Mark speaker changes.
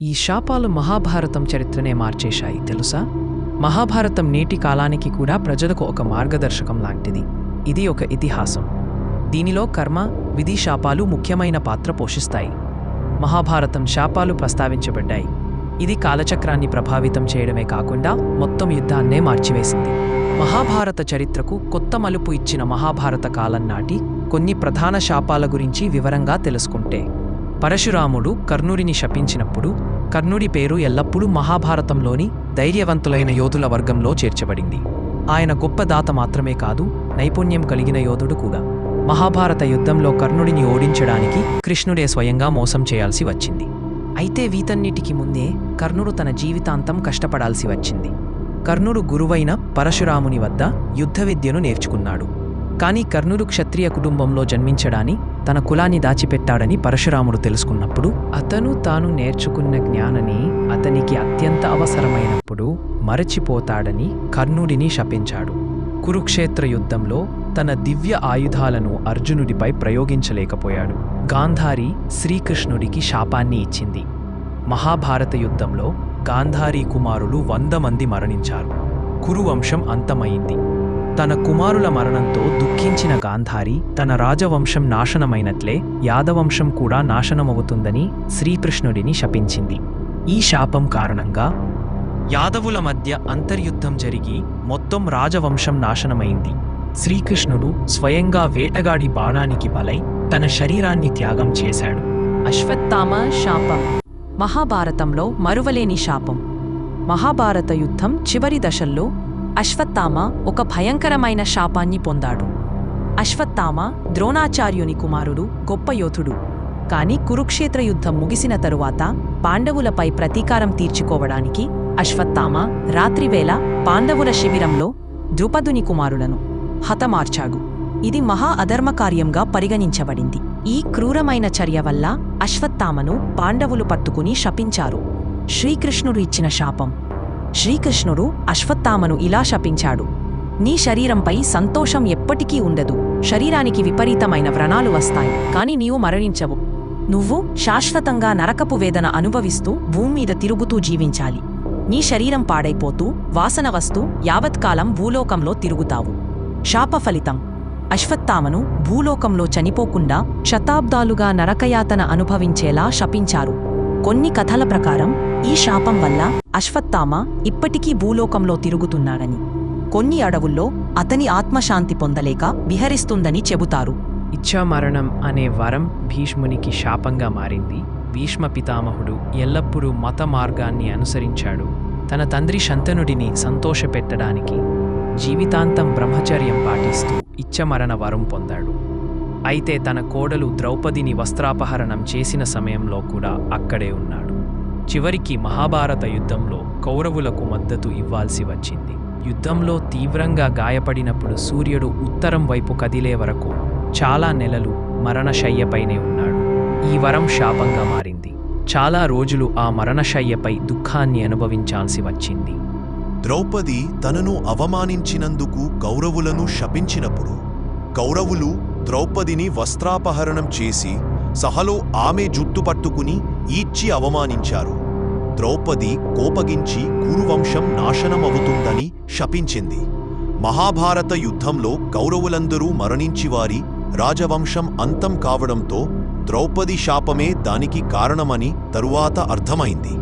Speaker 1: ఈ శాపాలు మహాభారతం చరిత్రనే మార్చేశాయి తెలుసా? మహాభారతం నేటి కాలానికి కూడా ప్రజలకు ఒక మార్గదర్శకం లాంటిది. ఇది ఒక ఇతిహాసం. దీనిలో కర్మ, విధి, శాపాలు ముఖ్యమైన పాత్ర పోషిస్తాయి. మహాభారతం శాపాలు ప్రస్తావించబడ్డాయి. ఇది కాలచక్రాన్ని ప్రభావితం చేయడమే కాకుండా మొత్తం యుద్ధాన్నే మార్చివేసింది. మహాభారత చరిత్రకు కొత్త మలుపు ఇచ్చిన మహాభారత కాలం నాటి కొన్ని ప్రధాన శాపాల గురించి వివరంగా తెలుసుకుంటే, పరశురాముడు కర్ణుడిని శపించినప్పుడు కర్ణుడి పేరు ఎల్లప్పుడూ మహాభారతంలోని ధైర్యవంతులైన యోధుల వర్గంలో చేర్చబడింది. ఆయన గొప్ప దాత మాత్రమే కాదు, నైపుణ్యం కలిగిన యోధుడు కూడా. మహాభారత యుద్ధంలో కర్ణుడిని ఓడించడానికి కృష్ణుడే స్వయంగా మోసం చేయాల్సి వచ్చింది. అయితే వీటన్నిటికీ ముందే కర్ణుడు తన జీవితాంతం కష్టపడాల్సి వచ్చింది. కర్ణుడు గురువైన పరశురాముని వద్ద యుద్ధ విద్యను నేర్చుకున్నాడు. కానీ కర్ణుడు క్షత్రియ కుటుంబంలో జన్మించడాని, తన కులాన్ని దాచిపెట్టాడని పరశురాముడు తెలుసుకున్నప్పుడు, అతను తాను నేర్చుకున్న జ్ఞానాన్ని అతనికి అత్యంత అవసరమైనప్పుడు మరచిపోతాడని కర్ణుడిని శపించాడు. కురుక్షేత్ర యుద్ధంలో తన దివ్య ఆయుధాలను అర్జునుడిపై ప్రయోగించలేకపోయాడు. గాంధారి శ్రీకృష్ణుడికి శాపాన్ని ఇచ్చింది. మహాభారత యుద్ధంలో గాంధారీ కుమారులు 100 మంది మరణించారు. కురువంశం అంతమైంది. తన కుమారుల మరణంతో దుఃఖించిన గాంధారి తన రాజవంశం నాశనమైనట్లే యాదవంశం కూడా నాశనమవుతుందని శ్రీకృష్ణుడిని శపించింది. ఈ శాపం కారణంగా యాదవుల మధ్య అంతర్యుద్ధం జరిగి మొత్తం రాజవంశం నాశనమైంది. శ్రీకృష్ణుడు స్వయంగా వేటగాడి బాణానికి బలై తన శరీరాన్ని త్యాగం చేశాడు.
Speaker 2: అశ్వత్థామ శాపం మహాభారతంలో మరువలేని శాపం. మహాభారత యుద్ధం చివరి దశల్లో అశ్వత్థామ ఒక భయంకరమైన శాపాన్ని పొందాడు. అశ్వత్థామ ద్రోణాచార్యుని కుమారుడు, గొప్ప యోధుడు. కాని కురుక్షేత్ర యుద్ధం ముగిసిన తరువాత పాండవులపై ప్రతీకారం తీర్చుకోవడానికి అశ్వత్థామ రాత్రివేళ పాండవుల శిబిరంలో ద్రుపదుని కుమారులను హతమార్చాడు. ఇది మహా అధర్మకార్యంగా పరిగణించబడింది. ఈ క్రూరమైన చర్య వల్ల అశ్వత్థామను పాండవులు పట్టుకుని శపించారు. శ్రీకృష్ణుడు ఇచ్చిన శాపం. శ్రీకృష్ణుడు అశ్వత్థామను ఇలా శపించాడు: నీ శరీరంపై సంతోషం ఎప్పటికీ ఉండదు. శరీరానికి విపరీతమైన వ్రణాలు వస్తాయి, కాని నీవు మరణించవు. నువ్వు శాశ్వతంగా నరకపు వేదన అనుభవిస్తూ భూమి మీద తిరుగుతూ జీవించాలి. నీ శరీరం పాడైపోతూ వాసన వస్తూ యావత్కాలం భూలోకంలో తిరుగుతావు. శాప ఫలితం: అశ్వత్థామను భూలోకంలో చనిపోకుండా శతాబ్దాలుగా నరకయాతన అనుభవించేలా శపించారు. కొన్ని కథల ప్రకారం ఈ శాపం వల్ల అశ్వత్థామ ఇప్పటికీ భూలోకంలో తిరుగుతున్నాడని, కొన్ని అడవుల్లో అతని ఆత్మశాంతి పొందలేక విహరిస్తుందని చెబుతారు.
Speaker 1: ఇచ్ఛామరణం అనే వరం భీష్మునికి శాపంగా మారింది. భీష్మ పితామహుడు ఎల్లప్పుడూ మత మార్గాన్ని అనుసరించాడు. తన తండ్రి శంతనుడిని సంతోషపెట్టడానికి జీవితాంతం బ్రహ్మచర్యం పాటిస్తూ ఇచ్ఛమరణ వరం పొందాడు. అయితే తన కోడలు ద్రౌపదిని వస్త్రాపహరణం చేసిన సమయంలో కూడా అక్కడే ఉన్నాడు. చివరికి మహాభారత యుద్ధంలో కౌరవులకు మద్దతు ఇవ్వాల్సి వచ్చింది. యుద్ధంలో తీవ్రంగా గాయపడినప్పుడు సూర్యుడు ఉత్తరం వైపు కదిలే వరకు చాలా నెలలు మరణశయ్యపైనే ఉన్నాడు. ఈ వరం శాపంగా మారింది. చాలా రోజులు ఆ మరణశయ్యపై దుఃఖాన్ని అనుభవించాల్సి వచ్చింది.
Speaker 3: ద్రౌపది తనను అవమానించినందుకు కౌరవులను శపించినప్పుడు కౌరవులు ద్రౌపదిని వస్త్రాపహరణం చేసి సహలో ఆమె జుట్టు పట్టుకుని ఈడ్చి అవమానించారు. ద్రౌపది కోపగించి కురువంశం నాశనమవుతుందని శపించింది. మహాభారత యుద్ధంలో కౌరవులందరూ మరణించివారి రాజవంశం అంతం కావడంతో ద్రౌపది శాపమే దానికి కారణమని తరువాత అర్థమైంది.